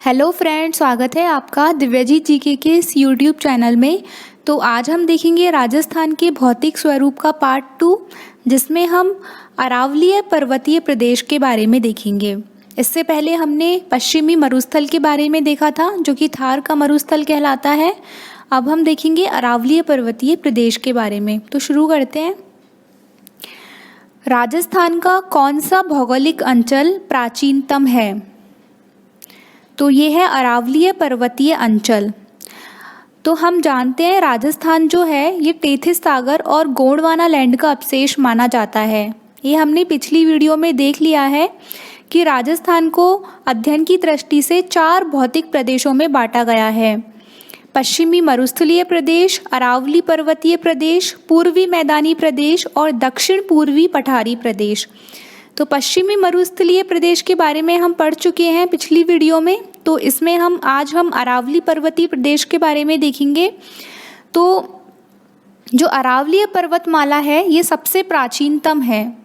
Hello friends, स्वागत है आपका दिव्यजीत जीके के इस यूट्यूब चैनल में। तो आज हम देखेंगे राजस्थान के भौतिक स्वरूप का पार्ट 2, जिसमें हम अरावलीय पर्वतीय प्रदेश के बारे में देखेंगे। इससे पहले हमने पश्चिमी मरुस्थल के बारे में देखा था, जो कि थार का मरुस्थल कहलाता है। अब हम देखेंगे अरावलीय पर्वतीय प्रदेश के बारे में। तो शुरू करते हैं। राजस्थान का कौन सा भौगोलिक अंचल प्राचीनतम है? तो ये है अरावलीय पर्वतीय अंचल। तो हम जानते हैं राजस्थान जो है ये टेथिस सागर और गोंडवाना लैंड का अवशेष माना जाता है। ये हमने पिछली वीडियो में देख लिया है कि राजस्थान को अध्ययन की दृष्टि से 4 भौतिक प्रदेशों में बांटा गया है। पश्चिमी मरुस्थलीय प्रदेश, अरावली पर्वतीय प्रदेश, पूर्वी मैदानी प्रदेश और दक्षिण पूर्वी पठारी प्रदेश। तो पश्चिमी मरुस्थलीय प्रदेश के बारे में हम पढ़ चुके हैं पिछली वीडियो में। तो इसमें आज हम अरावली पर्वतीय प्रदेश के बारे में देखेंगे। तो जो अरावलीय पर्वतमाला है ये सबसे प्राचीनतम है,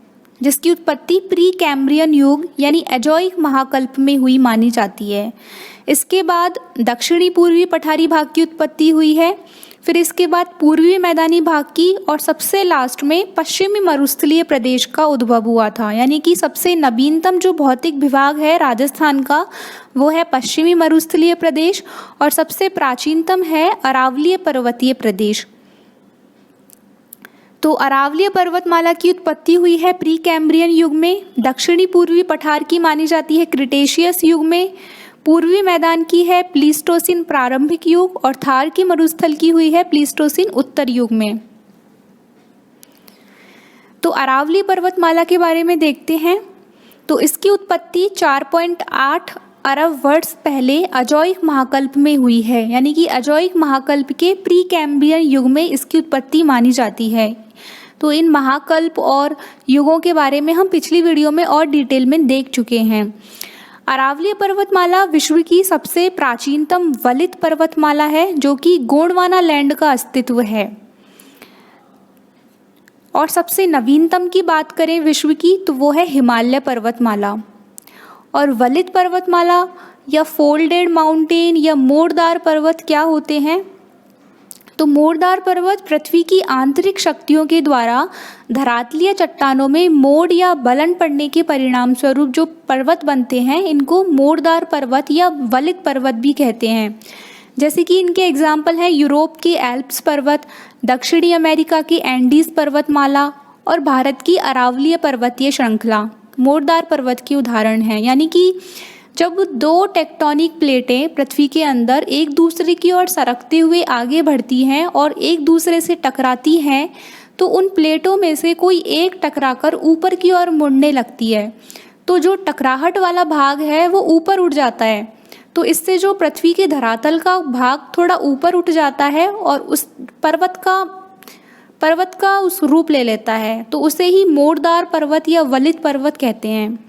जिसकी उत्पत्ति प्री कैम्ब्रियन युग यानी एजोइक महाकल्प में हुई मानी जाती है। इसके बाद दक्षिणी पूर्वी पठारी भाग की उत्पत्ति हुई है, फिर इसके बाद पूर्वी मैदानी भाग की, और सबसे लास्ट में पश्चिमी मरुस्थलीय प्रदेश का उद्भव हुआ था। यानी कि सबसे नवीनतम जो भौतिक विभाग है राजस्थान का वो है पश्चिमी मरुस्थलीय प्रदेश, और सबसे प्राचीनतम है अरावलीय पर्वतीय प्रदेश। तो अरावलीय पर्वतमाला की उत्पत्ति हुई है प्री कैम्ब्रियन युग में, दक्षिणी पूर्वी पठार की मानी जाती है क्रिटेशियस युग में, पूर्वी मैदान की है प्लीस्टोसिन प्रारंभिक युग, और थार की मरुस्थल की हुई है प्लीस्टोसिन उत्तर युग में। तो अरावली पर्वतमाला के बारे में देखते हैं। तो इसकी उत्पत्ति 4.8 अरब वर्ष पहले अजोइक महाकल्प में हुई है। यानी कि अजोइक महाकल्प के प्री कैम्ब्रियन युग में इसकी उत्पत्ति मानी जाती है। तो इन महाकल्प और युगों के बारे में हम पिछली वीडियो में और डिटेल में देख चुके हैं। अरावलीय पर्वतमाला विश्व की सबसे प्राचीनतम वलित पर्वतमाला है, जो कि गोंडवाना लैंड का अस्तित्व है। और सबसे नवीनतम की बात करें विश्व की तो वो है हिमालय पर्वतमाला। और वलित पर्वतमाला या फोल्डेड माउंटेन या मोड़दार पर्वत क्या होते हैं? तो मोड़दार पर्वत पृथ्वी की आंतरिक शक्तियों के द्वारा धरातलीय चट्टानों में मोड़ या बलन पड़ने के परिणाम स्वरूप जो पर्वत बनते हैं, इनको मोड़दार पर्वत या वलित पर्वत भी कहते हैं। जैसे कि इनके एग्जाम्पल हैं यूरोप के एल्प्स पर्वत, दक्षिणी अमेरिका की एंडीज पर्वतमाला और भारत की अरावलीय पर्वतीय श्रृंखला मोड़दार पर्वत के उदाहरण हैं। यानी कि जब 2 टेक्टोनिक प्लेटें पृथ्वी के अंदर एक दूसरे की ओर सरकते हुए आगे बढ़ती हैं और एक दूसरे से टकराती हैं, तो उन प्लेटों में से कोई एक टकराकर ऊपर की ओर मुड़ने लगती है। तो जो टकराहट वाला भाग है वो ऊपर उठ जाता है। तो इससे जो पृथ्वी के धरातल का भाग थोड़ा ऊपर उठ जाता है और उस पर्वत का उस रूप ले लेता है। तो उसे ही मोड़दार पर्वत या वलित पर्वत कहते हैं।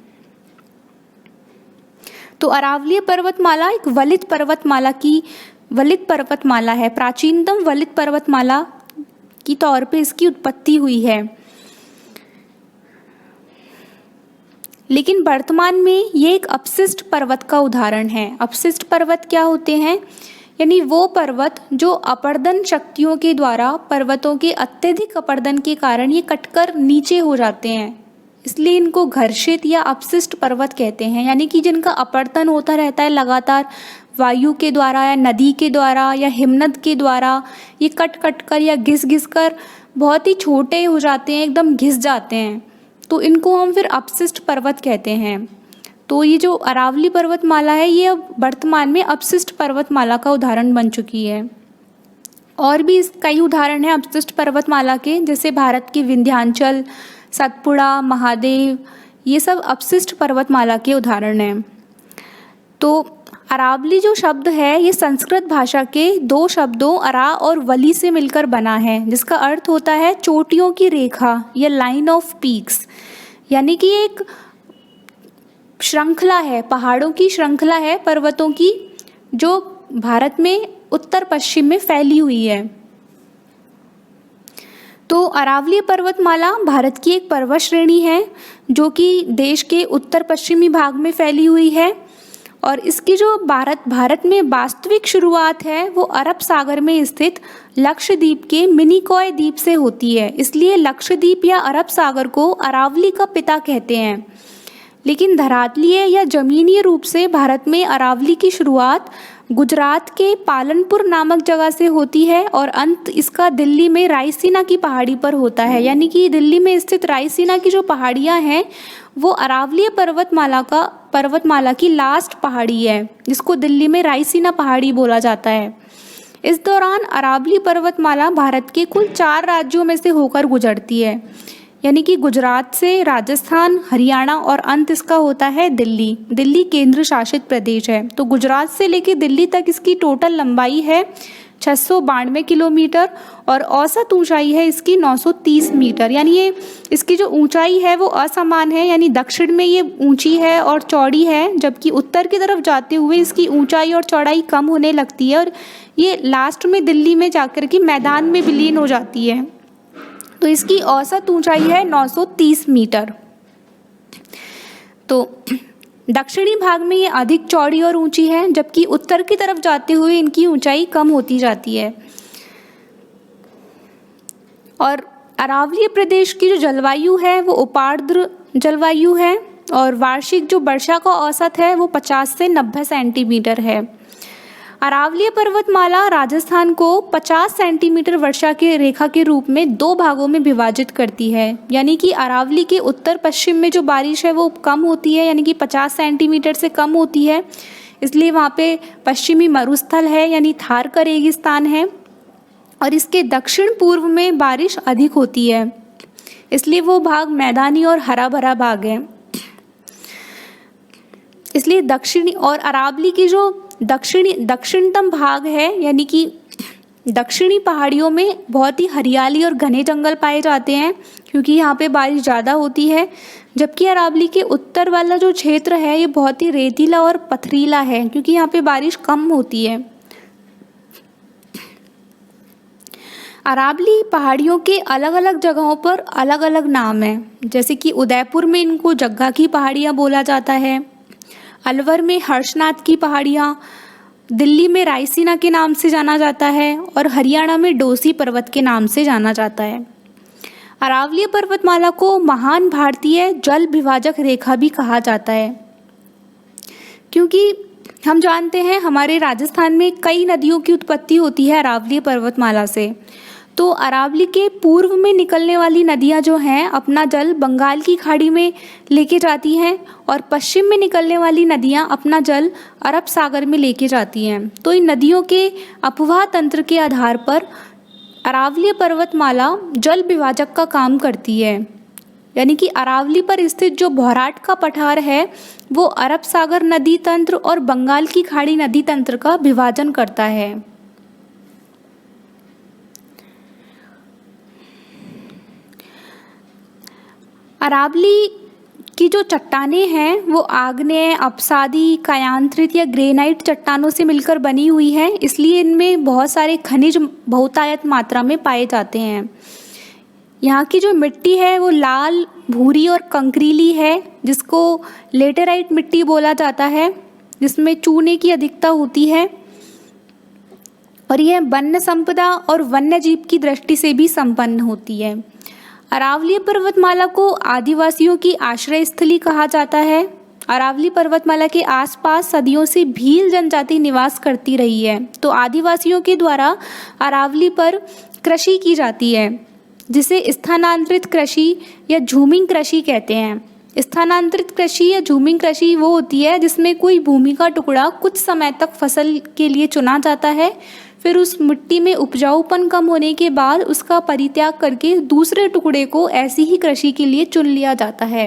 तो अरावलीय पर्वतमाला एक वलित पर्वतमाला है। प्राचीनतम वलित पर्वतमाला की तौर पे इसकी उत्पत्ति हुई है। लेकिन वर्तमान में ये एक अपशिष्ट पर्वत का उदाहरण है। अपशिष्ट पर्वत क्या होते हैं? यानी वो पर्वत जो अपर्दन शक्तियों के द्वारा पर्वतों के अत्यधिक अपर्दन के कारण ये कटकर नीचे हो जाते हैं, इसलिए इनको घर्षित या अपशिष्ट पर्वत कहते हैं। यानी कि जिनका अपवर्तन होता रहता है लगातार वायु के द्वारा या नदी के द्वारा या हिमनद के द्वारा, ये कट कट कर या घिस घिस कर बहुत ही छोटे हो जाते हैं, एकदम घिस जाते हैं। तो इनको हम फिर अपशिष्ट पर्वत कहते हैं। तो ये जो अरावली पर्वतमाला है ये अब वर्तमान में अपशिष्ट पर्वतमाला का उदाहरण बन चुकी है। और भी कई उदाहरण हैं अपशिष्ट पर्वतमाला के, जैसे भारत के विंध्याचल, सतपुड़ा, महादेव, ये सब अपशिष्ट पर्वतमाला के उदाहरण हैं। तो अरावली जो शब्द है ये संस्कृत भाषा के 2 शब्दों अरा और वली से मिलकर बना है, जिसका अर्थ होता है चोटियों की रेखा या लाइन ऑफ पीक्स। यानी कि एक श्रृंखला है, पहाड़ों की श्रृंखला है पर्वतों की, जो भारत में उत्तर पश्चिम में फैली हुई है। तो अरावलीय पर्वतमाला भारत की एक पर्वत श्रेणी है जो कि देश के उत्तर पश्चिमी भाग में फैली हुई है और इसकी जो भारत में वास्तविक शुरुआत है वो अरब सागर में स्थित लक्षद्वीप के मिनिकॉय द्वीप से होती है। इसलिए लक्षद्वीप या अरब सागर को अरावली का पिता कहते हैं। लेकिन धरातलीय या जमीनी रूप से भारत में अरावली की शुरुआत गुजरात के पालनपुर नामक जगह से होती है और अंत इसका दिल्ली में रायसीना की पहाड़ी पर होता है। यानी कि दिल्ली में स्थित रायसीना की जो पहाड़ियाँ हैं वो अरावलीय पर्वतमाला की लास्ट पहाड़ी है, जिसको दिल्ली में रायसीना पहाड़ी बोला जाता है। इस दौरान अरावली पर्वतमाला भारत के कुल 4 राज्यों में से होकर गुजरती है, यानी कि गुजरात से राजस्थान, हरियाणा और अंत इसका होता है दिल्ली। दिल्ली केंद्र शासित प्रदेश है। तो गुजरात से लेकर दिल्ली तक इसकी टोटल लंबाई है 692 किलोमीटर और औसत ऊंचाई है इसकी 930 मीटर। यानी ये इसकी जो ऊंचाई है वो असमान है, यानी दक्षिण में ये ऊंची है और चौड़ी है, जबकि उत्तर की तरफ जाते हुए इसकी ऊंचाई और चौड़ाई कम होने लगती है और ये लास्ट में दिल्ली में जाकर के मैदान में विलीन हो जाती है। तो इसकी औसत ऊंचाई है 930 मीटर। तो दक्षिणी भाग में ये अधिक चौड़ी और ऊंची है, जबकि उत्तर की तरफ जाते हुए इनकी ऊंचाई कम होती जाती है। और अरावलीय प्रदेश की जो जलवायु है वो उपार्द्र जलवायु है और वार्षिक जो वर्षा का औसत है वो 50 से 90 सेंटीमीटर है। अरावलीय पर्वतमाला राजस्थान को 50 सेंटीमीटर वर्षा के रेखा के रूप में 2 भागों में विभाजित करती है। यानी कि अरावली के उत्तर पश्चिम में जो बारिश है वो कम होती है, यानी कि 50 सेंटीमीटर से कम होती है, इसलिए वहाँ पे पश्चिमी मरुस्थल है यानी थार का रेगिस्तान है। और इसके दक्षिण पूर्व में बारिश अधिक होती है, इसलिए वो भाग मैदानी और हरा भरा भाग है। इसलिए दक्षिणी और अरावली की जो दक्षिणतम भाग है, यानी कि दक्षिणी पहाड़ियों में बहुत ही हरियाली और घने जंगल पाए जाते हैं क्योंकि यहाँ पे बारिश ज़्यादा होती है, जबकि अरावली के उत्तर वाला जो क्षेत्र है ये बहुत ही रेतीला और पथरीला है क्योंकि यहाँ पे बारिश कम होती है। अरावली पहाड़ियों के अलग अलग जगहों पर अलग अलग नाम हैं, जैसे कि उदयपुर में इनको जग्गा की पहाड़ियाँ बोला जाता है, अलवर में हर्षनाथ की पहाड़ियाँ, दिल्ली में रायसीना के नाम से जाना जाता है और हरियाणा में डोसी पर्वत के नाम से जाना जाता है। अरावलीय पर्वतमाला को महान भारतीय जल विभाजक रेखा भी कहा जाता है क्योंकि हम जानते हैं हमारे राजस्थान में कई नदियों की उत्पत्ति होती है अरावलीय पर्वतमाला से। तो अरावली के पूर्व में निकलने वाली नदियां जो हैं अपना जल बंगाल की खाड़ी में लेके जाती हैं और पश्चिम में निकलने वाली नदियां अपना जल अरब सागर में लेके जाती हैं। तो इन नदियों के अपवाह तंत्र के आधार पर अरावलीय पर्वतमाला जल विभाजक का काम करती है। यानी कि अरावली पर स्थित जो भौराट का पठार है वो अरब सागर नदी तंत्र और बंगाल की खाड़ी नदी तंत्र का विभाजन करता है। अरावली की जो चट्टानें हैं वो आग्नेय, अपसादी, कायांतरित या ग्रेनाइट चट्टानों से मिलकर बनी हुई हैं, इसलिए इनमें बहुत सारे खनिज बहुतायत मात्रा में पाए जाते हैं। यहाँ की जो मिट्टी है वो लाल, भूरी और कंकरीली है, जिसको लेटेराइट मिट्टी बोला जाता है, जिसमें चूने की अधिकता होती है और यह वन्य संपदा और वन्य जीव की दृष्टि से भी संपन्न होती है। अरावलीय पर्वतमाला को आदिवासियों की आश्रय स्थली कहा जाता है। अरावली पर्वतमाला के आसपास सदियों से भील जनजाति निवास करती रही है, तो आदिवासियों के द्वारा अरावली पर कृषि की जाती है, जिसे स्थानांतरित कृषि या झूमिंग कृषि कहते हैं। स्थानांतरित कृषि या झूमिंग कृषि वो होती है जिसमें कोई भूमि का टुकड़ा कुछ समय तक फसल के लिए चुना जाता है, फिर उस मिट्टी में उपजाऊपन कम होने के बाद उसका परित्याग करके दूसरे टुकड़े को ऐसी ही कृषि के लिए चुन लिया जाता है।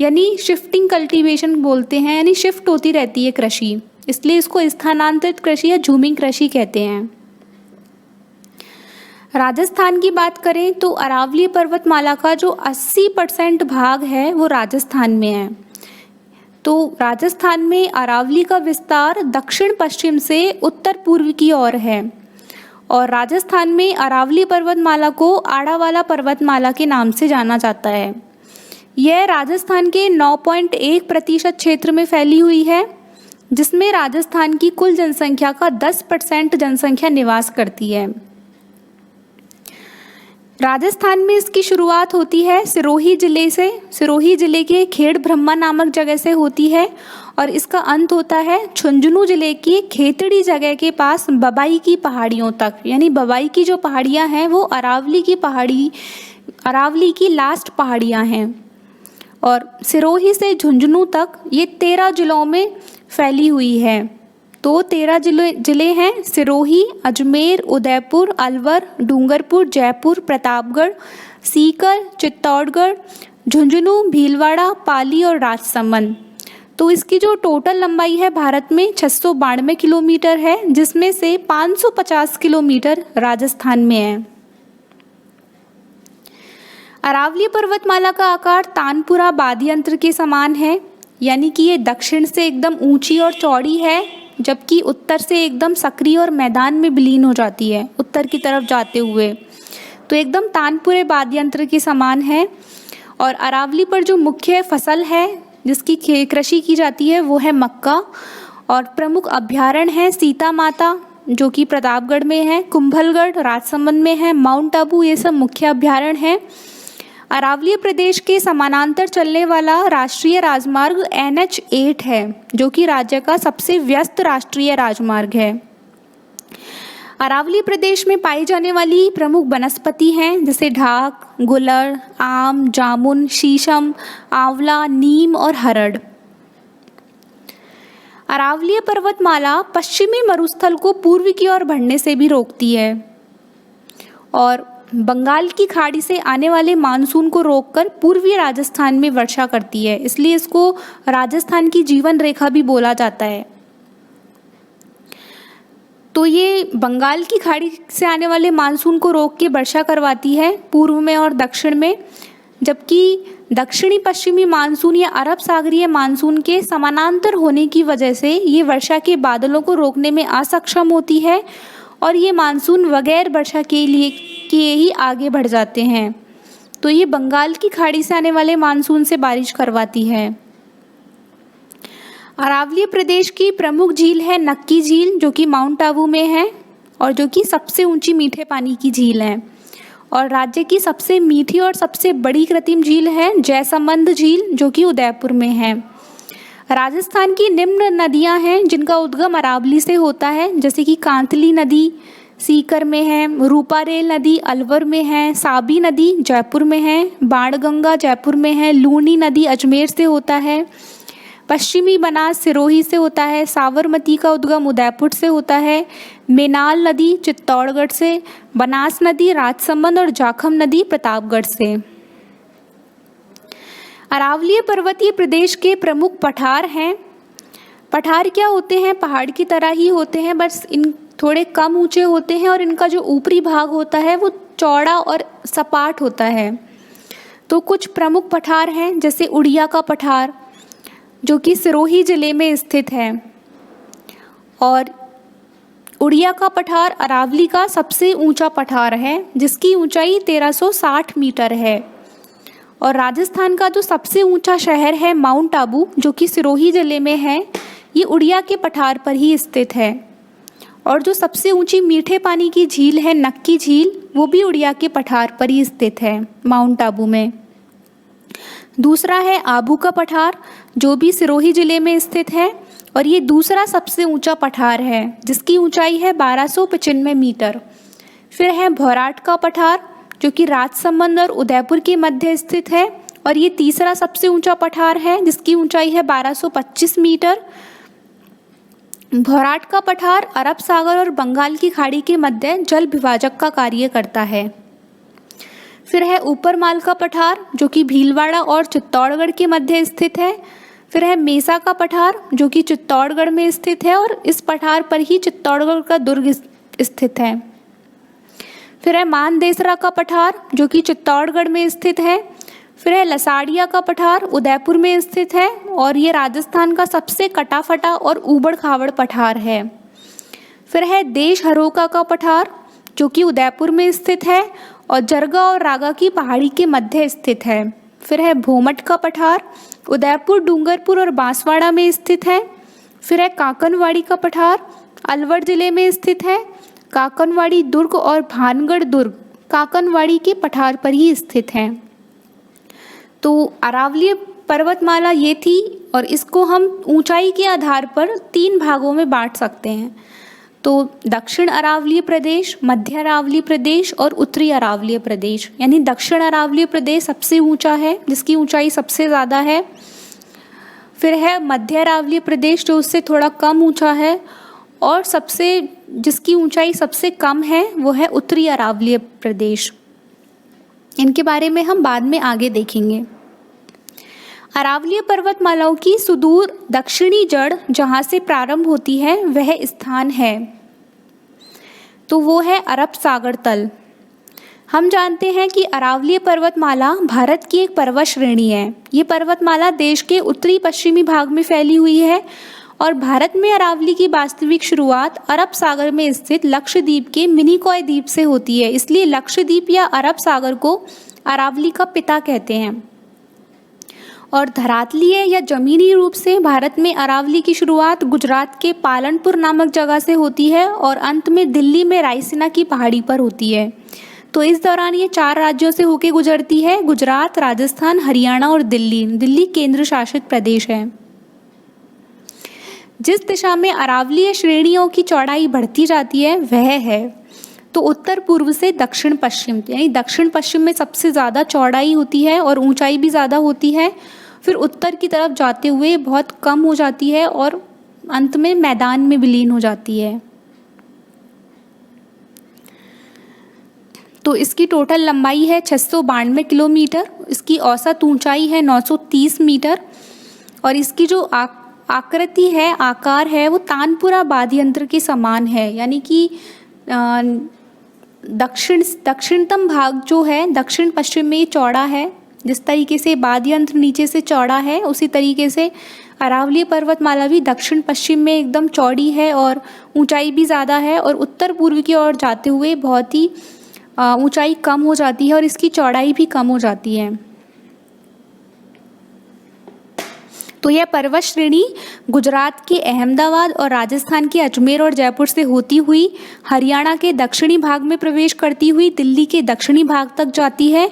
यानी शिफ्टिंग कल्टीवेशन बोलते हैं, यानी शिफ्ट होती रहती है कृषि, इसलिए इसको स्थानांतरित कृषि या झूमिंग कृषि कहते हैं। राजस्थान की बात करें तो अरावली पर्वतमाला का जो 80% भाग है वो राजस्थान में है। तो राजस्थान में अरावली का विस्तार दक्षिण पश्चिम से उत्तर पूर्व की ओर है और राजस्थान में अरावली पर्वतमाला को आड़ावाला पर्वतमाला के नाम से जाना जाता है। यह राजस्थान के 9.1% क्षेत्र में फैली हुई है, जिसमें राजस्थान की कुल जनसंख्या का 10% जनसंख्या निवास करती है। राजस्थान में इसकी शुरुआत होती है सिरोही जिले से। सिरोही जिले के खेड़ ब्रह्मा नामक जगह से होती है और इसका अंत होता है झुंझुनू जिले की खेतड़ी जगह के पास बबाई की पहाड़ियों तक। यानी बबाई की जो पहाड़ियाँ हैं वो अरावली की लास्ट पहाड़ियाँ हैं। और सिरोही से झुंझुनू तक ये 13 जिलों में फैली हुई है। तो 13 जिले हैं सिरोही, अजमेर, उदयपुर, अलवर, डूंगरपुर, जयपुर, प्रतापगढ़, सीकर, चित्तौड़गढ़, झुंझुनू, भीलवाड़ा, पाली और राजसमंद। तो इसकी जो टोटल लंबाई है भारत में 692 किलोमीटर है, जिसमें से 550 किलोमीटर राजस्थान में है। अरावली पर्वतमाला का आकार तानपुरा वाद्ययंत्र के समान है, यानी कि ये दक्षिण से एकदम ऊंची और चौड़ी है, जबकि उत्तर से एकदम सक्रिय और मैदान में विलीन हो जाती है उत्तर की तरफ जाते हुए। तो एकदम तानपुरे वाद्ययंत्र के समान है। और अरावली पर जो मुख्य फसल है जिसकी कृषि की जाती है वो है मक्का। और प्रमुख अभ्यारण्य है सीता माता जो कि प्रतापगढ़ में है, कुंभलगढ़ राजसमंद में है, माउंट आबू, ये सब मुख्य अभ्यारण्य हैं। अरावली प्रदेश के समानांतर चलने वाला राष्ट्रीय राजमार्ग NH8 है, जो कि राज्य का सबसे व्यस्त राष्ट्रीय राजमार्ग है। अरावली प्रदेश में पाई जाने वाली प्रमुख वनस्पति हैं जैसे ढाक, गुलर, आम, जामुन, शीशम, आंवला, नीम और हरड़। अरावलीय पर्वतमाला पश्चिमी मरुस्थल को पूर्व की ओर बढ़ने से भी रोकती है और बंगाल की खाड़ी से आने वाले मानसून को रोककर पूर्वी राजस्थान में वर्षा करती है, इसलिए इसको राजस्थान की जीवन रेखा भी बोला जाता है। तो ये बंगाल की खाड़ी से आने वाले मानसून को रोक के वर्षा करवाती है पूर्व में और दक्षिण में, जबकि दक्षिणी पश्चिमी मानसून या अरब सागरीय मानसून के समानांतर होने की वजह से ये वर्षा के बादलों को रोकने में असक्षम होती है और ये मानसून बगैर वर्षा के ही आगे बढ़ जाते हैं। तो ये बंगाल की खाड़ी से आने वाले मानसून से बारिश करवाती है। अरावली प्रदेश की प्रमुख झील है नक्की झील, जो कि माउंट आबू में है और जो कि सबसे ऊंची मीठे पानी की झील है। और राज्य की सबसे मीठी और सबसे बड़ी कृत्रिम झील है जयसमंद झील, जो कि उदयपुर में है। राजस्थान की निम्न नदियां हैं जिनका उद्गम अरावली से होता है, जैसे कि कांतली नदी सीकर में है, रूपारेल नदी अलवर में है, साबी नदी जयपुर में है, बाणगंगा जयपुर में है, लूनी नदी अजमेर से होता है, पश्चिमी बनास सिरोही से होता है, साबरमती का उद्गम उदयपुर से होता है, मेनाल नदी चित्तौड़गढ़ से, बनास नदी राजसमंद और जाखम नदी प्रतापगढ़ से। अरावलीय पर्वतीय प्रदेश के प्रमुख पठार हैं। पठार क्या होते हैं? पहाड़ की तरह ही होते हैं, बस इन थोड़े कम ऊंचे होते हैं और इनका जो ऊपरी भाग होता है वो चौड़ा और सपाट होता है। तो कुछ प्रमुख पठार हैं जैसे उड़िया का पठार, जो कि सिरोही जिले में स्थित है। और उड़िया का पठार अरावली का सबसे ऊंचा पठार है, जिसकी ऊंचाई 1360 मीटर है। और राजस्थान का जो सबसे ऊंचा शहर है माउंट आबू, जो कि सिरोही जिले में है, ये उड़िया के पठार पर ही स्थित है। और जो सबसे ऊंची मीठे पानी की झील है नक्की झील, वो भी उड़िया के पठार पर ही स्थित है माउंट आबू में। दूसरा है आबू का पठार, जो भी सिरोही जिले में स्थित है और ये दूसरा सबसे ऊंचा पठार है, जिसकी ऊंचाई है 1295 मीटर। फिर है भौराट का पठार, जो कि राजसमंद और उदयपुर के मध्य स्थित है और ये तीसरा सबसे ऊंचा पठार है, जिसकी ऊंचाई है 1225 मीटर। भौराट का पठार अरब सागर और बंगाल की खाड़ी के मध्य जल विभाजक का कार्य करता है। फिर है ऊपरमाल का पठार, जो कि भीलवाड़ा और चित्तौड़गढ़ के मध्य स्थित है। फिर है मेसा का पठार, जो कि चित्तौड़गढ़ में स्थित है और इस पठार पर ही चित्तौड़गढ़ का दुर्ग स्थित है। फिर है मानदेसरा का पठार, जो कि चित्तौड़गढ़ में स्थित है। फिर है लसाड़िया का पठार, उदयपुर में स्थित है और ये राजस्थान का सबसे कटाफटा और ऊबड़ खाबड़ पठार है। फिर है देश हरोका का पठार, जो कि उदयपुर में स्थित है और जरगा और रागा की पहाड़ी के मध्य स्थित है। फिर है भोमट का पठार, उदयपुर, डूंगरपुर और बांसवाड़ा में स्थित है। फिर है काकनवाड़ी का पठार, अलवर जिले में स्थित है। काकनवाड़ी दुर्ग और भानगढ़ दुर्ग काकनवाड़ी के पठार पर ही स्थित हैं। तो अरावलीय पर्वतमाला ये थी, और इसको हम ऊंचाई के आधार पर 3 भागों में बांट सकते हैं। तो दक्षिण अरावलीय प्रदेश, मध्य अरावलीय प्रदेश और उत्तरी अरावलीय प्रदेश। यानी दक्षिण अरावलीय प्रदेश सबसे ऊंचा है, जिसकी ऊंचाई सबसे ज़्यादा है। फिर है मध्य अरावलीय प्रदेश जो उससे थोड़ा कम ऊंचा है, और जिसकी ऊंचाई सबसे कम है वो है उत्तरी अरावलीय प्रदेश। इनके बारे में हम बाद में आगे देखेंगे। अरावलीय पर्वतमालाओं की सुदूर दक्षिणी जड़ जहाँ से प्रारंभ होती है वह स्थान है, तो वो है अरब सागर तल। हम जानते हैं कि अरावलीय पर्वतमाला भारत की एक पर्वत श्रेणी है। ये पर्वतमाला देश के उत्तरी पश्चिमी भाग में फैली हुई है, और भारत में अरावली की वास्तविक शुरुआत अरब सागर में स्थित लक्षद्वीप के मिनिकॉय द्वीप से होती है। इसलिए लक्षद्वीप या अरब सागर को अरावली का पिता कहते हैं। और धरातलीय या जमीनी रूप से भारत में अरावली की शुरुआत गुजरात के पालनपुर नामक जगह से होती है, और अंत में दिल्ली में रायसीना की पहाड़ी पर होती है। तो इस दौरान ये 4 राज्यों से होकर गुजरती है: गुजरात, राजस्थान, हरियाणा और दिल्ली। दिल्ली केंद्र शासित प्रदेश है। जिस दिशा में अरावलीय श्रेणियों की चौड़ाई बढ़ती जाती है वह है तो उत्तर पूर्व से दक्षिण पश्चिम, यानी दक्षिण पश्चिम में सबसे ज़्यादा चौड़ाई होती है और ऊंचाई भी ज़्यादा होती है। फिर उत्तर की तरफ जाते हुए बहुत कम हो जाती है और अंत में मैदान में विलीन हो जाती है। तो इसकी टोटल लंबाई है 692 किलोमीटर, इसकी औसत ऊंचाई है 930 मीटर, और इसकी जो आकृति है, आकार है, वो तानपुरा वाद्य यंत्र के समान है। यानी कि दक्षिणतम भाग जो है दक्षिण पश्चिम में चौड़ा है। जिस तरीके से वाद्य यंत्र नीचे से चौड़ा है, उसी तरीके से अरावलीय पर्वतमाला भी दक्षिण पश्चिम में एकदम चौड़ी है और ऊंचाई भी ज़्यादा है, और उत्तर पूर्व की ओर जाते हुए बहुत ही ऊंचाई कम हो जाती है और इसकी चौड़ाई भी कम हो जाती है। तो यह पर्वत श्रेणी गुजरात के अहमदाबाद और राजस्थान के अजमेर और जयपुर से होती हुई हरियाणा के दक्षिणी भाग में प्रवेश करती हुई दिल्ली के दक्षिणी भाग तक जाती है,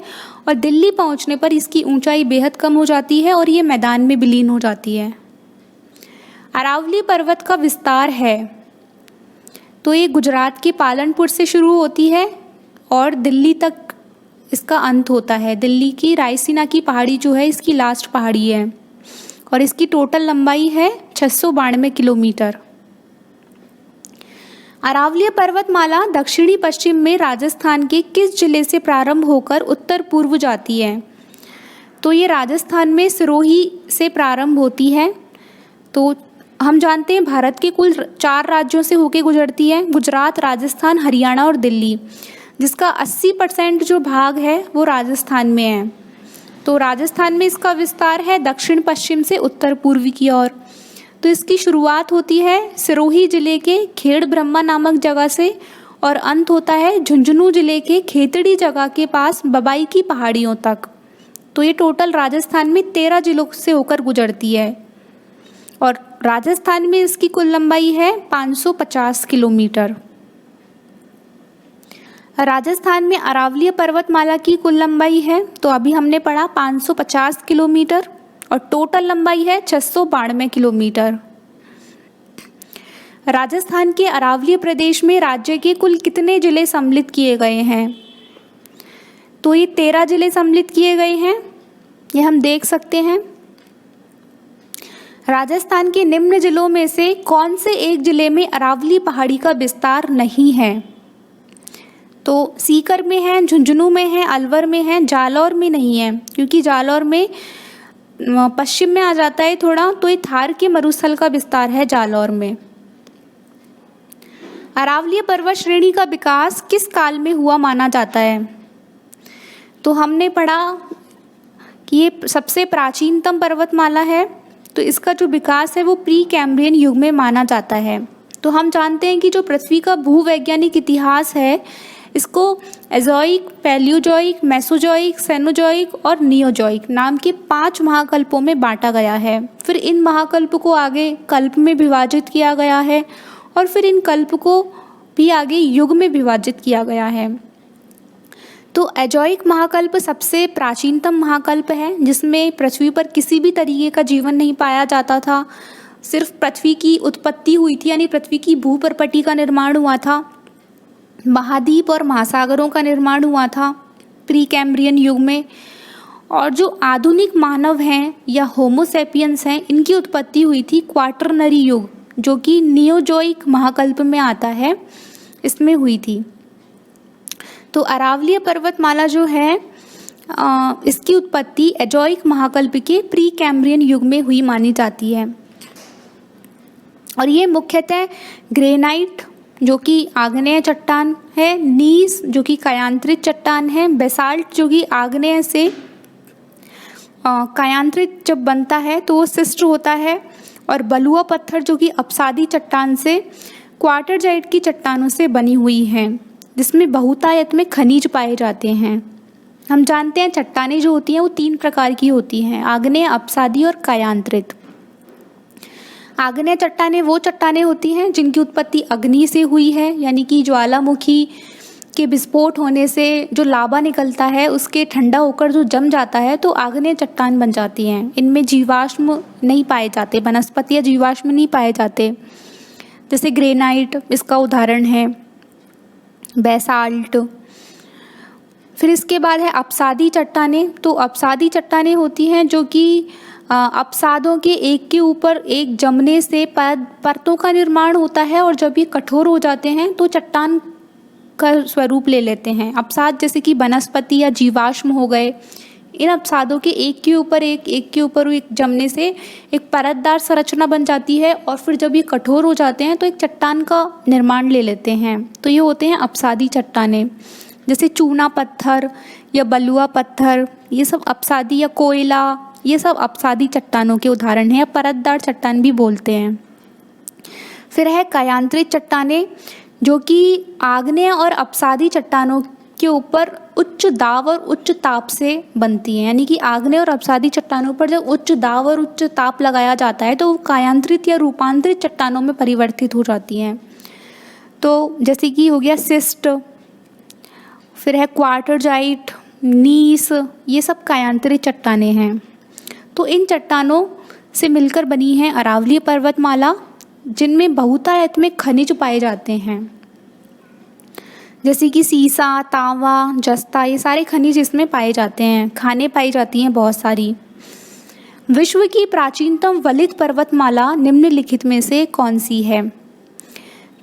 और दिल्ली पहुंचने पर इसकी ऊंचाई बेहद कम हो जाती है और ये मैदान में विलीन हो जाती है। अरावली पर्वत का विस्तार है तो ये गुजरात के पालनपुर से शुरू होती है और दिल्ली तक इसका अंत होता है। दिल्ली की रायसीना की पहाड़ी जो है इसकी लास्ट पहाड़ी है, और इसकी टोटल लंबाई है 692 किलोमीटर। अरावलीय पर्वतमाला दक्षिणी पश्चिम में राजस्थान के किस जिले से प्रारंभ होकर उत्तर पूर्व जाती है? तो ये राजस्थान में सिरोही से प्रारंभ होती है। तो हम जानते हैं भारत के कुल 4 राज्यों से होकर गुजरती है: गुजरात, राजस्थान, हरियाणा और दिल्ली, जिसका 80% जो भाग है वो राजस्थान में है। तो राजस्थान में इसका विस्तार है दक्षिण पश्चिम से उत्तर पूर्व की ओर। तो इसकी शुरुआत होती है सिरोही जिले के खेड़ ब्रह्मा नामक जगह से और अंत होता है झुंझुनू जिले के खेतड़ी जगह के पास बबाई की पहाड़ियों तक। तो ये टोटल राजस्थान में 13 जिलों से होकर गुजरती है, और राजस्थान में इसकी कुल लंबाई है 550 किलोमीटर। राजस्थान में अरावलीय पर्वतमाला की कुल लंबाई है तो अभी हमने पढ़ा 550 किलोमीटर, और टोटल लंबाई है 692 किलोमीटर। राजस्थान के अरावलीय प्रदेश में राज्य के कुल कितने जिले सम्मिलित किए गए हैं? तो ये 13 जिले सम्मिलित किए गए हैं, ये हम देख सकते हैं। राजस्थान के निम्न जिलों में से कौन से एक जिले में अरावली पहाड़ी का विस्तार नहीं है? तो सीकर में है, झुंझुनू में है, अलवर में है, जालौर में नहीं है, क्योंकि जालौर में पश्चिम में आ जाता है थोड़ा, तो ये थार के मरुस्थल का विस्तार है जालौर में। अरावलीय पर्वत श्रेणी का विकास किस काल में हुआ माना जाता है? तो हमने पढ़ा कि ये सबसे प्राचीनतम पर्वतमाला है, तो इसका जो विकास है वो प्री कैम्ब्रियन युग में माना जाता है। तो हम जानते हैं कि जो पृथ्वी का भूवैज्ञानिक इतिहास है इसको एजोइक, पैलियोजोइक, मेसोजोइक, सेनोजोइक और नियोजोइक नाम के 5 महाकल्पों में बांटा गया है। फिर इन महाकल्प को आगे कल्प में विभाजित किया गया है और फिर इन कल्प को भी आगे युग में विभाजित किया गया है। तो एजोइक महाकल्प सबसे प्राचीनतम महाकल्प है, जिसमें पृथ्वी पर किसी भी तरीके का जीवन नहीं पाया जाता था। सिर्फ पृथ्वी की उत्पत्ति हुई थी, यानी पृथ्वी की भूपर्पटी का निर्माण हुआ था। महाद्वीप और महासागरों का निर्माण हुआ था प्री कैम्ब्रियन युग में। और जो आधुनिक मानव हैं या होमोसेपियंस हैं, इनकी उत्पत्ति हुई थी क्वाटरनरी युग, जो कि नियोजोइक महाकल्प में आता है, इसमें हुई थी। तो अरावलीय पर्वतमाला जो है इसकी उत्पत्ति एजोइक महाकल्प के प्री कैम्ब्रियन युग में हुई मानी जाती है। और ये मुख्यतः ग्रेनाइट जो कि आग्नेय चट्टान है, नीस जो कि कायांतरित चट्टान है, बेसाल्ट जो कि आग्नेय से कायांतरित जब बनता है तो वो शिस्ट होता है, और बलुआ पत्थर जो कि अपसादी चट्टान से क्वार्टरजाइट की चट्टानों से बनी हुई हैं, जिसमें बहुतायत में खनिज पाए जाते हैं। हम जानते हैं चट्टानें जो होती हैं वो 3 प्रकार की होती हैं, आग्नेय, अपसादी और कायांतरित। आग्नेय चट्टानें वो चट्टानें होती हैं जिनकी उत्पत्ति अग्नि से हुई है, यानी कि ज्वालामुखी के विस्फोट होने से जो लावा निकलता है उसके ठंडा होकर जो जम जाता है तो आग्नेय चट्टान बन जाती हैं। इनमें जीवाश्म नहीं पाए जाते, वनस्पति या जीवाश्म नहीं पाए जाते। जैसे ग्रेनाइट इसका उदाहरण है, बेसाल्ट। फिर इसके बाद है अपसादी चट्टानें। तो अपसादी चट्टानें होती हैं जो कि अपसादों के एक के ऊपर एक जमने से परतों का निर्माण होता है, और जब ये कठोर हो जाते हैं तो चट्टान का स्वरूप ले लेते हैं। अपसाद जैसे कि वनस्पति या जीवाश्म हो गए, इन अपसादों के एक के ऊपर एक जमने से एक परतदार संरचना बन जाती है, और फिर जब ये कठोर हो जाते हैं तो एक चट्टान का निर्माण ले लेते हैं। तो ये होते हैं अपसादी चट्टानें। जैसे चूना पत्थर या बलुआ पत्थर, ये सब अपसादी, या कोयला, ये सब अपसादी चट्टानों के उदाहरण हैं, या परतदार चट्टान भी बोलते हैं। फिर है कायांतरित चट्टानें, जो कि आग्नेय और अपसादी चट्टानों के ऊपर उच्च दाब और उच्च ताप से बनती हैं। यानी कि आग्नेय और अपसादी चट्टानों पर जब उच्च दाब और उच्च ताप लगाया जाता है तो वो कायांतरित या रूपांतरित चट्टानों में परिवर्तित हो जाती हैं। तो जैसे कि हो गया सिस्ट, फिर है क्वार्टरजाइट, नीस, ये सब कायांतरित चट्टानें हैं। तो इन चट्टानों से मिलकर बनी है अरावलीय पर्वतमाला, जिनमें बहुतायत में खनिज पाए जाते हैं, जैसे कि सीसा, तांबा, जस्ता, ये सारे खनिज इसमें पाए जाते हैं। खानें पाई जाती हैं बहुत सारी। विश्व की प्राचीनतम वलित पर्वतमाला निम्नलिखित में से कौन सी है?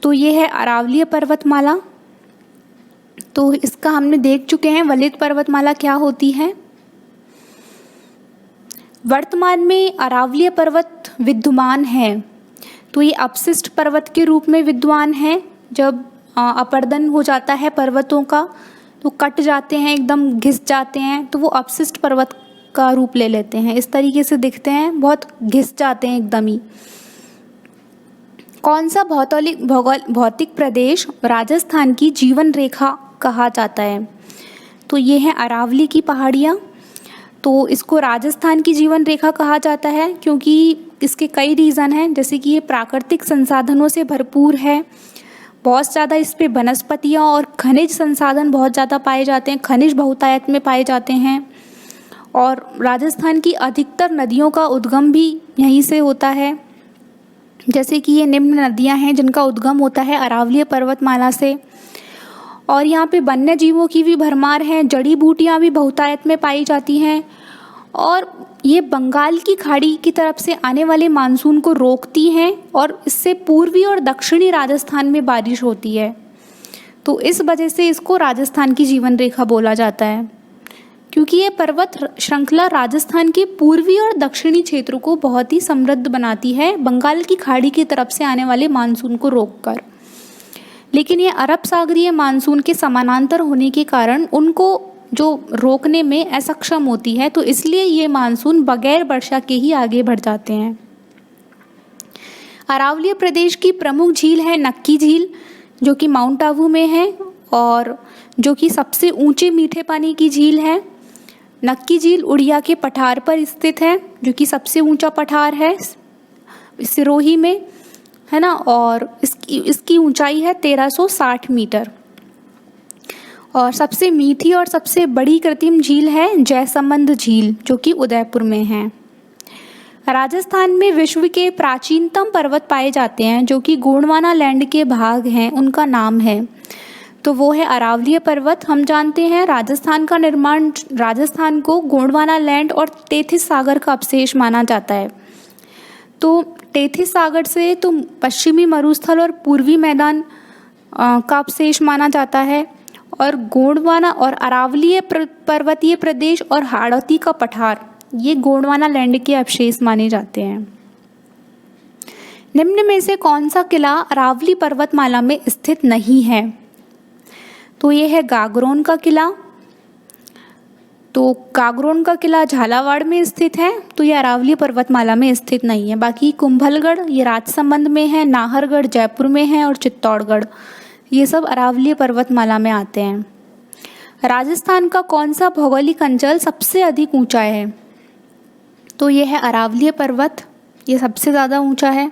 तो ये है अरावलीय पर्वतमाला। तो इसका हमने देख चुके हैं वलित पर्वतमाला क्या होती है। वर्तमान में अरावलीय पर्वत विद्यमान है, तो ये अपशिष्ट पर्वत के रूप में विद्यमान है। जब अपर्दन हो जाता है पर्वतों का तो कट जाते हैं, एकदम घिस जाते हैं, तो वो अपशिष्ट पर्वत का रूप ले लेते हैं। इस तरीके से दिखते हैं, बहुत घिस जाते हैं एकदम ही। कौन सा भौतिक प्रदेश राजस्थान की जीवन रेखा कहा जाता है? तो ये है अरावली की पहाड़ियाँ। तो इसको राजस्थान की जीवन रेखा कहा जाता है क्योंकि इसके कई रीज़न हैं। जैसे कि ये प्राकृतिक संसाधनों से भरपूर है, बहुत ज़्यादा इस पे वनस्पतियाँ और खनिज संसाधन बहुत ज़्यादा पाए जाते हैं, खनिज बहुतायत में पाए जाते हैं। और राजस्थान की अधिकतर नदियों का उद्गम भी यहीं से होता है। जैसे कि ये निम्न नदियाँ हैं जिनका उद्गम होता है अरावलीय पर्वतमाला से। और यहाँ पे वन्य जीवों की भी भरमार है, जड़ी बूटियाँ भी बहुतायत में पाई जाती हैं, और ये बंगाल की खाड़ी की तरफ से आने वाले मानसून को रोकती हैं, और इससे पूर्वी और दक्षिणी राजस्थान में बारिश होती है। तो इस वजह से इसको राजस्थान की जीवन रेखा बोला जाता है, क्योंकि ये पर्वत श्रृंखला राजस्थान के पूर्वी और दक्षिणी क्षेत्रों को बहुत ही समृद्ध बनाती है, बंगाल की खाड़ी की तरफ से आने वाले मानसून को रोककर। लेकिन ये अरब सागरीय मानसून के समानांतर होने के कारण उनको जो रोकने में असक्षम होती है, तो इसलिए ये मानसून बगैर वर्षा के ही आगे बढ़ जाते हैं। अरावलीय प्रदेश की प्रमुख झील है नक्की झील, जो कि माउंट आबू में है, और जो कि सबसे ऊंचे मीठे पानी की झील है। नक्की झील उड़िया के पठार पर स्थित है, जो कि सबसे ऊंचा पठार है सिरोही में, है ना। और इसकी ऊंचाई है 1360 मीटर। और सबसे मीठी और सबसे बड़ी कृत्रिम झील है जयसमंद झील, जो कि उदयपुर में है। राजस्थान में विश्व के प्राचीनतम पर्वत पाए जाते हैं, जो कि गोंडवाना लैंड के भाग हैं, उनका नाम है, तो वो है अरावलीय पर्वत। हम जानते हैं राजस्थान का निर्माण, राजस्थान को गोंडवाना लैंड और तेथिस सागर का अवशेष माना जाता है। तो तेथिस सागर से तो पश्चिमी मरुस्थल और पूर्वी मैदान का अवशेष माना जाता है, और गोंडवाना और अरावलीय पर्वतीय प्रदेश और हाड़ौती का पठार ये गोंडवाना लैंड के अवशेष माने जाते हैं। निम्न में से कौन सा किला अरावली पर्वतमाला में स्थित नहीं है? तो ये है गागरोन का किला। तो गागरोन का किला झालावाड़ में स्थित है, तो ये अरावली पर्वतमाला में स्थित नहीं है। बाकी कुंभलगढ़ ये राजसमंद में है, नाहरगढ़ जयपुर में है, और चित्तौड़गढ़ ये सब अरावली पर्वतमाला में आते हैं। राजस्थान का कौन सा भौगोलिक अंचल सबसे अधिक ऊंचा है? तो ये है अरावली पर्वत, ये सबसे ज़्यादा ऊंचा है।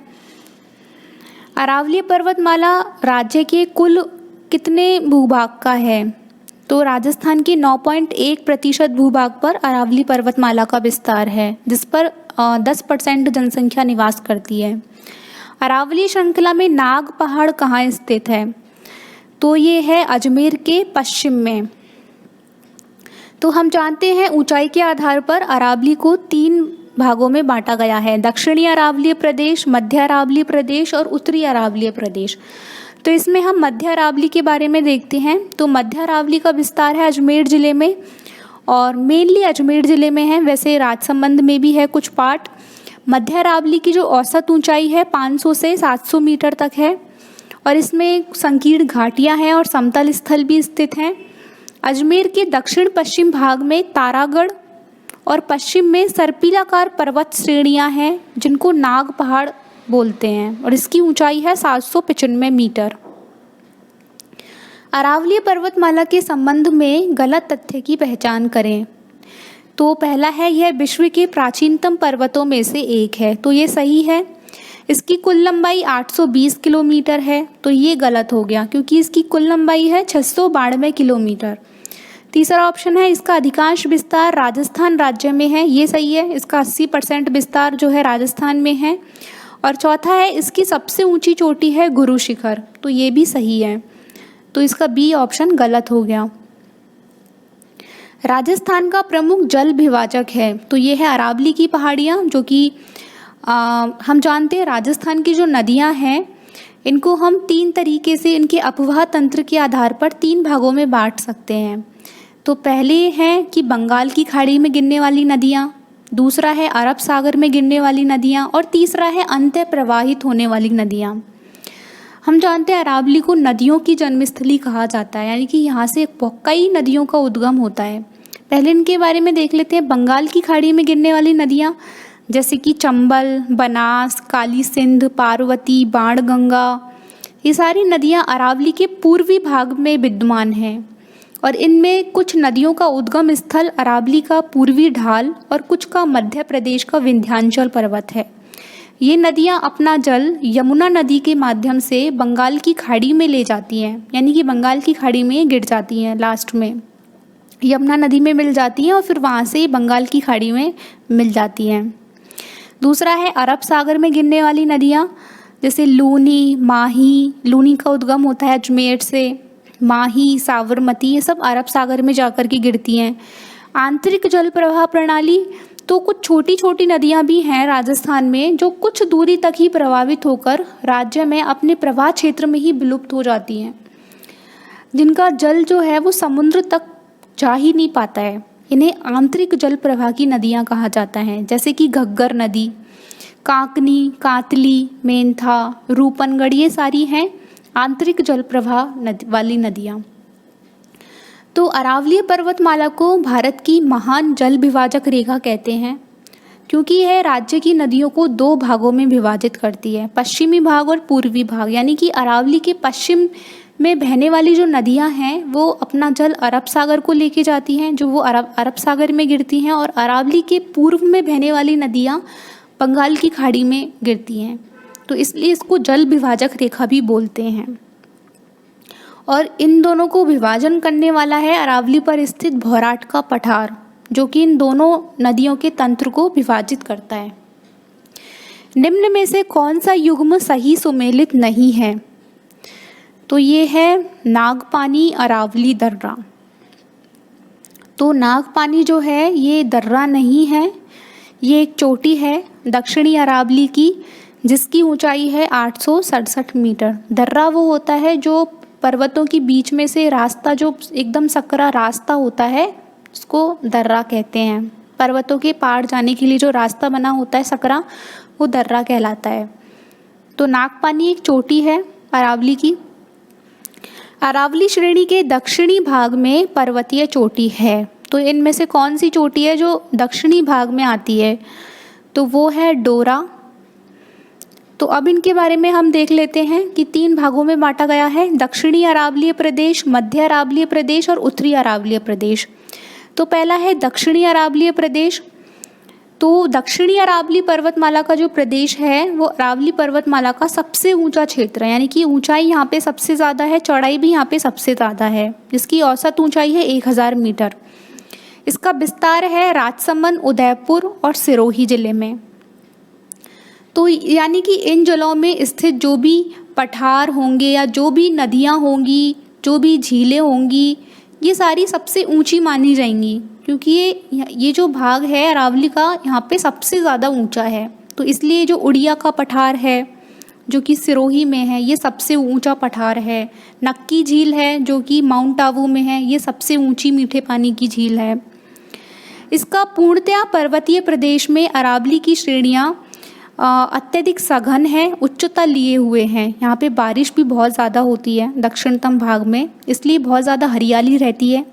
अरावली पर्वतमाला राज्य के कुल कितने भूभाग का है? तो राजस्थान के 9.1% भूभाग पर अरावली पर्वतमाला का विस्तार है, जिस पर 10% जनसंख्या निवास करती है। अरावली श्रृंखला में नाग पहाड़ कहाँ स्थित है? तो ये है अजमेर के पश्चिम में। तो हम जानते हैं ऊंचाई के आधार पर अरावली को 3 भागों में बांटा गया है, दक्षिणी अरावलीय प्रदेश, मध्य अरावलीय प्रदेश और उत्तरी अरावलीय प्रदेश। तो इसमें हम मध्य अरावली के बारे में देखते हैं। तो मध्य अरावली का विस्तार है अजमेर ज़िले में, और मेनली अजमेर ज़िले में है, वैसे राजसमंद में भी है कुछ पार्ट। मध्य अरावली की जो औसत ऊंचाई है 500 से 700 मीटर तक है, और इसमें संकीर्ण घाटियां हैं और समतल स्थल भी स्थित हैं। अजमेर के दक्षिण पश्चिम भाग में तारागढ़ और पश्चिम में सर्पिलाकार पर्वत श्रेणियां हैं, जिनको नाग पहाड़ बोलते हैं, और इसकी ऊंचाई है 795 मीटर। अरावली पर्वतमाला के संबंध में गलत तथ्य की पहचान करें। तो पहला है यह विश्व के प्राचीनतम पर्वतों में से एक है, तो ये सही है। इसकी कुल लंबाई 820 किलोमीटर है, तो ये गलत हो गया, क्योंकि इसकी कुल लंबाई है 692 किलोमीटर। तीसरा ऑप्शन है इसका अधिकांश विस्तार राजस्थान राज्य में है, ये सही है, इसका 80% विस्तार जो है राजस्थान में है। और चौथा है इसकी सबसे ऊंची चोटी है गुरु शिखर, तो ये भी सही है, तो इसका बी ऑप्शन गलत हो गया। राजस्थान का प्रमुख जल विभाजक है, तो ये है अरावली की पहाड़ियाँ, जो कि हम जानते हैं राजस्थान की जो नदियाँ हैं इनको हम 3 तरीके से इनके अपवाह तंत्र के आधार पर 3 भागों में बांट सकते हैं। तो पहले है कि बंगाल की खाड़ी में गिरने वाली नदियाँ, दूसरा है अरब सागर में गिरने वाली नदियाँ, और तीसरा है अंतः प्रवाहित होने वाली नदियाँ। हम जानते हैं अरावली को नदियों की जन्मस्थली कहा जाता है, यानी कि यहाँ से कई नदियों का उद्गम होता है। पहले इनके बारे में देख लेते हैं। बंगाल की खाड़ी में गिरने वाली नदियाँ जैसे कि चंबल, बनास, काली सिंध, पार्वती, बाणगंगा, ये सारी नदियाँ अरावली के पूर्वी भाग में विद्यमान हैं, और इनमें कुछ नदियों का उद्गम स्थल अरावली का पूर्वी ढाल और कुछ का मध्य प्रदेश का विंध्याचल पर्वत है। ये नदियाँ अपना जल यमुना नदी के माध्यम से बंगाल की खाड़ी में ले जाती हैं, यानी कि बंगाल की खाड़ी में गिर जाती हैं, लास्ट में यमुना नदी में मिल जाती हैं और फिर वहाँ से बंगाल की खाड़ी में मिल जाती हैं। दूसरा है अरब सागर में गिरने वाली नदियाँ, जैसे लूनी, माही, लूनी का उद्गम होता है अजमेर से, माही, साबरमती, ये सब अरब सागर में जाकर के गिरती हैं। आंतरिक जल प्रवाह प्रणाली, तो कुछ छोटी छोटी नदियाँ भी हैं राजस्थान में जो कुछ दूरी तक ही प्रभावित होकर राज्य में अपने प्रवाह क्षेत्र में ही विलुप्त हो जाती हैं, जिनका जल जो है वो समुद्र तक जा ही नहीं पाता है। इन्हें आंतरिक जल प्रवाह की नदियाँ कहा जाता है, जैसे कि घग्गर नदी, कांकनी, कातली, मेंथा, रूपनगढ़, ये सारी हैं आंतरिक जल प्रवाह वाली नदियाँ। तो अरावलीय पर्वतमाला को भारत की महान जल विभाजक रेखा कहते हैं, क्योंकि यह राज्य की नदियों को 2 भागों में विभाजित करती है, पश्चिमी भाग और पूर्वी भाग। यानी कि अरावली के पश्चिम में बहने वाली जो नदियां हैं वो अपना जल अरब सागर को लेके जाती हैं, जो वो अरब सागर में गिरती हैं, और अरावली के पूर्व में बहने वाली नदियां बंगाल की खाड़ी में गिरती हैं। तो इसलिए इसको जल विभाजक रेखा भी बोलते हैं। और इन दोनों को विभाजन करने वाला है अरावली पर स्थित भौराट का पठार, जो कि इन दोनों नदियों के तंत्र को विभाजित करता है। निम्न में से कौन सा युग्म सही सुमेलित नहीं है? तो ये है नागपानी अरावली दर्रा। तो नागपानी जो है ये दर्रा नहीं है, ये एक चोटी है दक्षिणी अरावली की, जिसकी ऊंचाई है 867 मीटर। दर्रा वो होता है जो पर्वतों के बीच में से रास्ता, जो एकदम सकरा रास्ता होता है, उसको दर्रा कहते हैं। पर्वतों के पार जाने के लिए जो रास्ता बना होता है सकरा, वो दर्रा कहलाता है। तो नागपानी एक चोटी है अरावली की। अरावली श्रेणी के दक्षिणी भाग में पर्वतीय चोटी है। तो इनमें से कौन सी चोटी है जो दक्षिणी भाग में आती है? तो वो है डोरा। तो अब इनके बारे में हम देख लेते हैं कि 3 भागों में बांटा गया है, दक्षिणी अरावलीय प्रदेश, मध्य अरावलीय प्रदेश और उत्तरी अरावलीय प्रदेश। तो पहला है दक्षिणी अरावलीय प्रदेश। तो दक्षिणी अरावली पर्वतमाला का जो प्रदेश है वो अरावली पर्वतमाला का सबसे ऊंचा क्षेत्र है, यानी कि ऊंचाई यहाँ पे सबसे ज़्यादा है, चौड़ाई भी यहाँ पे सबसे ज़्यादा है, जिसकी औसत ऊंचाई है 1000 मीटर। इसका विस्तार है राजसमंद, उदयपुर और सिरोही जिले में। तो यानी कि इन जिलों में स्थित जो भी पठार होंगे या जो भी नदियाँ होंगी, जो भी झीलें होंगी, ये सारी सबसे ऊंची मानी जाएंगी, क्योंकि ये जो भाग है अरावली का यहाँ पे सबसे ज़्यादा ऊंचा है। तो इसलिए जो उड़िया का पठार है जो कि सिरोही में है, ये सबसे ऊंचा पठार है। नक्की झील है जो कि माउंट आबू में है, ये सबसे ऊंची मीठे पानी की झील है। इसका पूर्णतया पर्वतीय प्रदेश में अरावली की श्रेणियाँ अत्यधिक सघन है, उच्चता लिए हुए हैं। यहाँ पे बारिश भी बहुत ज़्यादा होती है दक्षिणतम भाग में, इसलिए बहुत ज़्यादा हरियाली रहती है।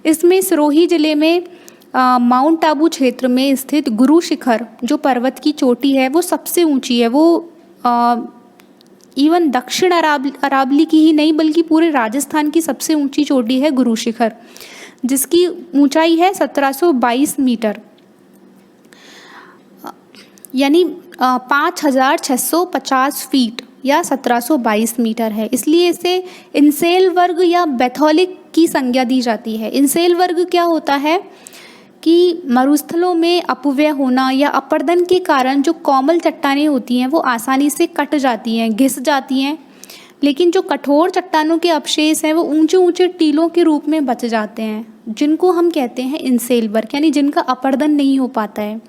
इसमें सिरोही ज़िले में माउंट आबू क्षेत्र में स्थित गुरु शिखर जो पर्वत की चोटी है वो सबसे ऊंची है। वो इवन दक्षिण अरावली की ही नहीं बल्कि पूरे राजस्थान की सबसे ऊंची चोटी है गुरु शिखर, जिसकी ऊंचाई है 1722 मीटर, यानी 5650 फीट या 1722 मीटर है। इसलिए इसे इंसेल वर्ग या बैथोलिक की संज्ञा दी जाती है। इंसेल वर्ग क्या होता है कि मरुस्थलों में अपव्यय होना या अपर्दन के कारण जो कोमल चट्टानें होती हैं वो आसानी से कट जाती हैं, घिस जाती हैं, लेकिन जो कठोर चट्टानों के अवशेष हैं वो ऊंचे ऊंचे टीलों के रूप में बच जाते हैं, जिनको हम कहते हैं इंसेल वर्ग, यानी जिनका अपर्दन नहीं हो पाता है।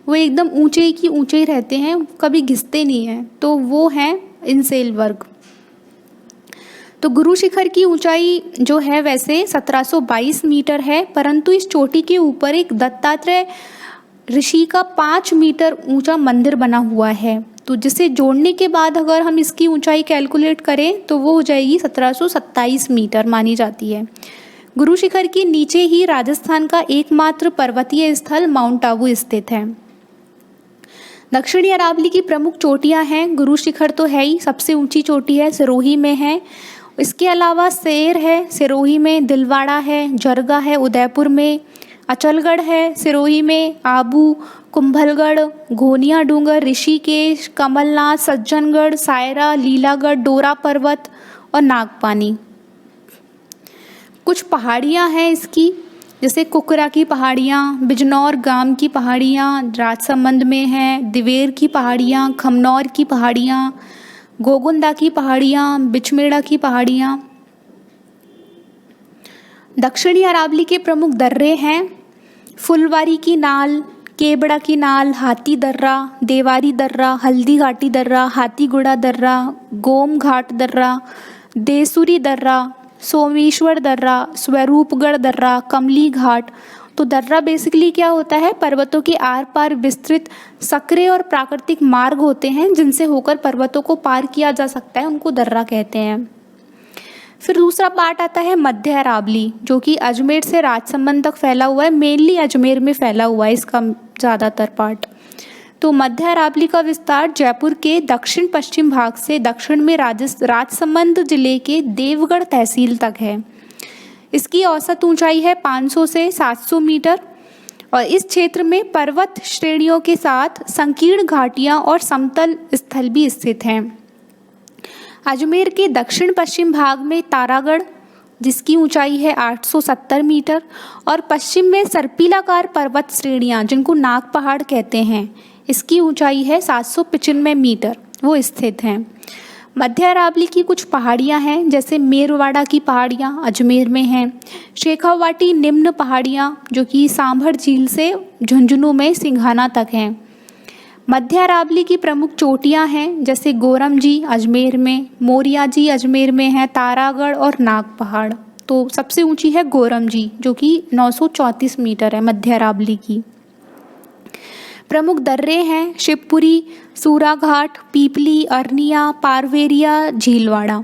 वो एकदम ऊंचे की ऊंचे ही रहते हैं, कभी घिसते नहीं हैं, तो वो हैं इंसेल वर्ग। तो गुरु शिखर की ऊंचाई जो है वैसे 1722 मीटर है, परंतु इस चोटी के ऊपर एक दत्तात्रेय ऋषि का 5 मीटर ऊंचा मंदिर बना हुआ है। तो जिसे जोड़ने के बाद अगर हम इसकी ऊंचाई कैलकुलेट करें तो वो हो जाएगी 1727 मीटर मानी जाती है। गुरु शिखर के नीचे ही राजस्थान का एकमात्र पर्वतीय स्थल माउंट आबू स्थित है। दक्षिणी अरावली की प्रमुख चोटियां हैं, गुरु शिखर तो है ही, सबसे ऊंची चोटी है, सिरोही में है। इसके अलावा सेर है सिरोही में, दिलवाड़ा है, जरगा है उदयपुर में, अचलगढ़ है सिरोही में, आबू, कुंभलगढ़, घोनिया डूंगर, ऋषिकेश, कमलनाथ, सज्जनगढ़, सायरा, लीलागढ़, डोरा पर्वत और नागपानी। कुछ पहाड़ियाँ हैं इसकी, जैसे कुकरा की पहाड़ियाँ, बिजनौर गांव की पहाड़ियाँ राजसमंद में हैं, दिवेर की पहाड़ियाँ, खमनौर की पहाड़ियाँ, गोगुंदा की पहाड़ियाँ, बिचमेड़ा की पहाड़ियाँ। दक्षिणी अरावली के प्रमुख दर्रे हैं फुलवारी की नाल, केबड़ा की नाल, हाथी दर्रा, देवारी दर्रा, हल्दी घाटी दर्रा, हाथीगुड़ा दर्रा, गोम घाट दर्रा, देसुरी दर्रा, सोमेश्वर दर्रा, स्वरूपगढ़ दर्रा, कमली घाट। तो दर्रा बेसिकली क्या होता है, पर्वतों के आर पार विस्तृत सक्रिय और प्राकृतिक मार्ग होते हैं जिनसे होकर पर्वतों को पार किया जा सकता है, उनको दर्रा कहते हैं। फिर दूसरा पार्ट आता है मध्य अरावली, जो कि अजमेर से राजसमंद तक फैला हुआ है, मेनली अजमेर में फैला हुआ है इसका ज़्यादातर पार्ट। तो मध्य अरावली का विस्तार जयपुर के दक्षिण पश्चिम भाग से दक्षिण में राजसमंद जिले के देवगढ़ तहसील तक है। इसकी औसत ऊंचाई है 500 से 700 मीटर और इस क्षेत्र में पर्वत श्रेणियों के साथ संकीर्ण घाटियां और समतल स्थल भी स्थित हैं। अजमेर के दक्षिण पश्चिम भाग में तारागढ़, जिसकी ऊंचाई है 870 मीटर, और पश्चिम में सर्पिलाकार पर्वत श्रेणियां जिनको नाग पहाड़ कहते हैं, इसकी ऊंचाई है 795 मीटर, वो स्थित हैं। मध्य अरावली की कुछ पहाड़ियां हैं, जैसे मेरवाड़ा की पहाड़ियां अजमेर में हैं, शेखावाटी निम्न पहाड़ियां जो कि सांभर झील से झुंझुनू में सिंघाना तक हैं। मध्य अरावली की प्रमुख चोटियां हैं, जैसे गोरमजी अजमेर में, मोरियाजी अजमेर में है, तारागढ़ और नाग पहाड़। तो सबसे ऊंची है गोरमजी जो कि 934 मीटर है मध्य अरावली की। प्रमुख दर्रे हैं शिवपुरी, सूराघाट, पीपली, अरनिया, पारवेरिया, झीलवाड़ा।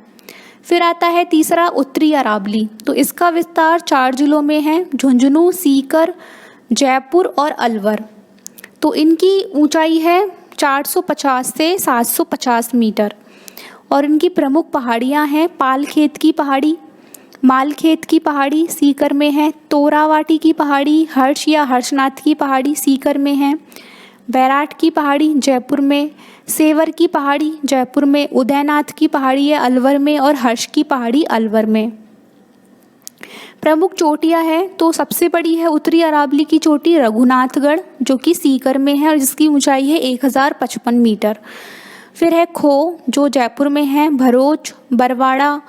फिर आता है तीसरा उत्तरी अरावली। तो इसका विस्तार 4 जिलों में है, झुंझुनू, सीकर, जयपुर और अलवर। तो इनकी ऊंचाई है 450 से 750 मीटर और इनकी प्रमुख पहाड़ियां हैं पालखेत की पहाड़ी, मालखेत की पहाड़ी सीकर में है, तोरावाटी की पहाड़ी, हर्ष या हर्षनाथ की पहाड़ी सीकर में है, बैराट की पहाड़ी जयपुर में, सेवर की पहाड़ी जयपुर में, उदयनाथ की पहाड़ी है अलवर में और हर्ष की पहाड़ी अलवर में। प्रमुख चोटियां हैं तो सबसे बड़ी है उत्तरी अरावली की चोटी रघुनाथगढ़ जो कि सीकर में है और जिसकी ऊंचाई है 1055 मीटर। फिर है खो जो जयपुर में है, भरोच, बरवाड़ा,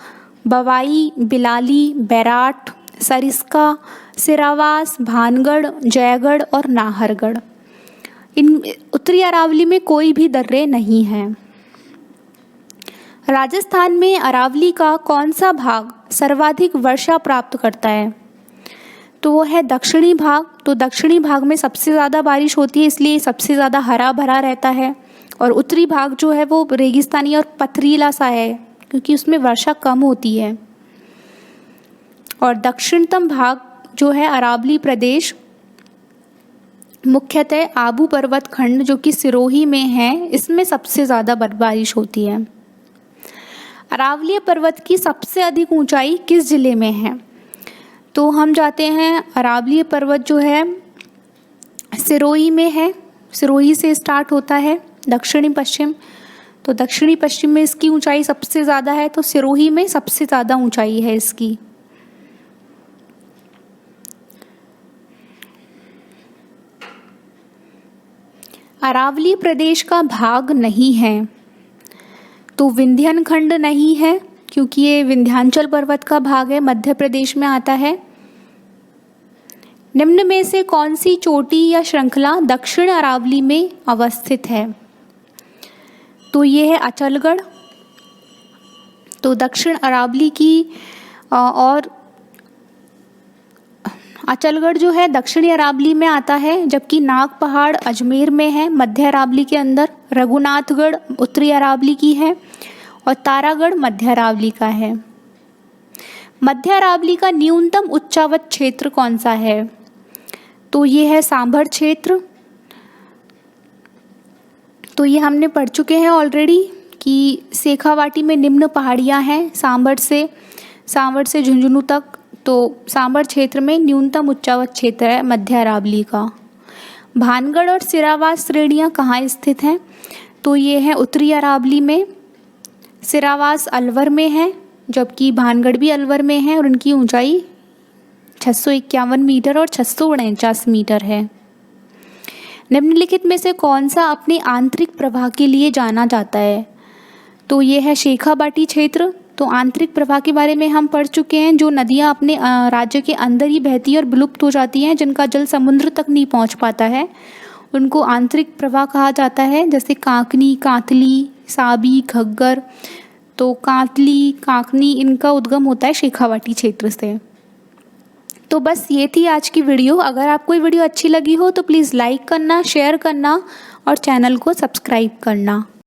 बवाई, बिलाली, बैराट, सरिस्का, सिरावास, भानगढ़, जयगढ़ और नाहरगढ़। इन उत्तरी अरावली में कोई भी दर्रे नहीं हैं। राजस्थान में अरावली का कौन सा भाग सर्वाधिक वर्षा प्राप्त करता है? तो वो है दक्षिणी भाग। तो दक्षिणी भाग में सबसे ज़्यादा बारिश होती है, इसलिए सबसे ज़्यादा हरा भरा रहता है। और उत्तरी भाग जो है वो रेगिस्तानी और पथरीला सा है क्योंकि उसमें वर्षा कम होती है। और दक्षिणतम भाग जो है अरावली प्रदेश मुख्यतः आबू पर्वत खंड जो कि सिरोही में है, इसमें सबसे ज़्यादा बारिश होती है। अरावली पर्वत की सबसे अधिक ऊंचाई किस जिले में है? तो हम जाते हैं अरावली पर्वत जो है सिरोही में है, सिरोही से स्टार्ट होता है दक्षिणी पश्चिम। तो दक्षिणी पश्चिम में इसकी ऊंचाई सबसे ज़्यादा है, तो सिरोही में सबसे ज़्यादा ऊंचाई है इसकी। अरावली प्रदेश का भाग नहीं है, तो विंध्यन खंड नहीं है क्योंकि ये विंध्याचल पर्वत का भाग है, मध्य प्रदेश में आता है। निम्न में से कौन सी चोटी या श्रृंखला दक्षिण अरावली में अवस्थित है? तो ये है अचलगढ़। तो दक्षिण अरावली की और अचलगढ़ जो है दक्षिणी अरावली में आता है, जबकि नाग पहाड़ अजमेर में है मध्य अरावली के अंदर, रघुनाथगढ़ उत्तरी अरावली की है और तारागढ़ मध्य अरावली का है। मध्य अरावली का न्यूनतम उच्चावत क्षेत्र कौन सा है? तो ये है सांभर क्षेत्र। तो ये हमने पढ़ चुके हैं ऑलरेडी कि शेखावाटी में निम्न पहाड़ियाँ हैं सांभर से झुंझुनू तक। तो सांभर क्षेत्र में न्यूनतम उच्चावत क्षेत्र है मध्य अरावली का। भानगढ़ और सिरावास श्रेणियाँ कहाँ स्थित हैं? तो ये है उत्तरी अरावली में, सिरावास अलवर में है जबकि भानगढ़ भी अलवर में है और उनकी ऊंचाई 651 मीटर और 649 मीटर है। निम्नलिखित में से कौन सा अपने आंतरिक प्रवाह के लिए जाना जाता है? तो ये है शेखावाटी क्षेत्र। तो आंतरिक प्रवाह के बारे में हम पढ़ चुके हैं, जो नदियाँ अपने राज्य के अंदर ही बहती और विलुप्त हो जाती हैं, जिनका जल समुद्र तक नहीं पहुंच पाता है, उनको आंतरिक प्रवाह कहा जाता है। जैसे कांकनी, कांतली, साबी, घग्गर। तो कांतली, कांकनी इनका उद्गम होता है शेखावाटी क्षेत्र से। तो बस ये थी आज की वीडियो। अगर आपको ये वीडियो अच्छी लगी हो तो प्लीज़ लाइक करना, शेयर करना और चैनल को सब्सक्राइब करना।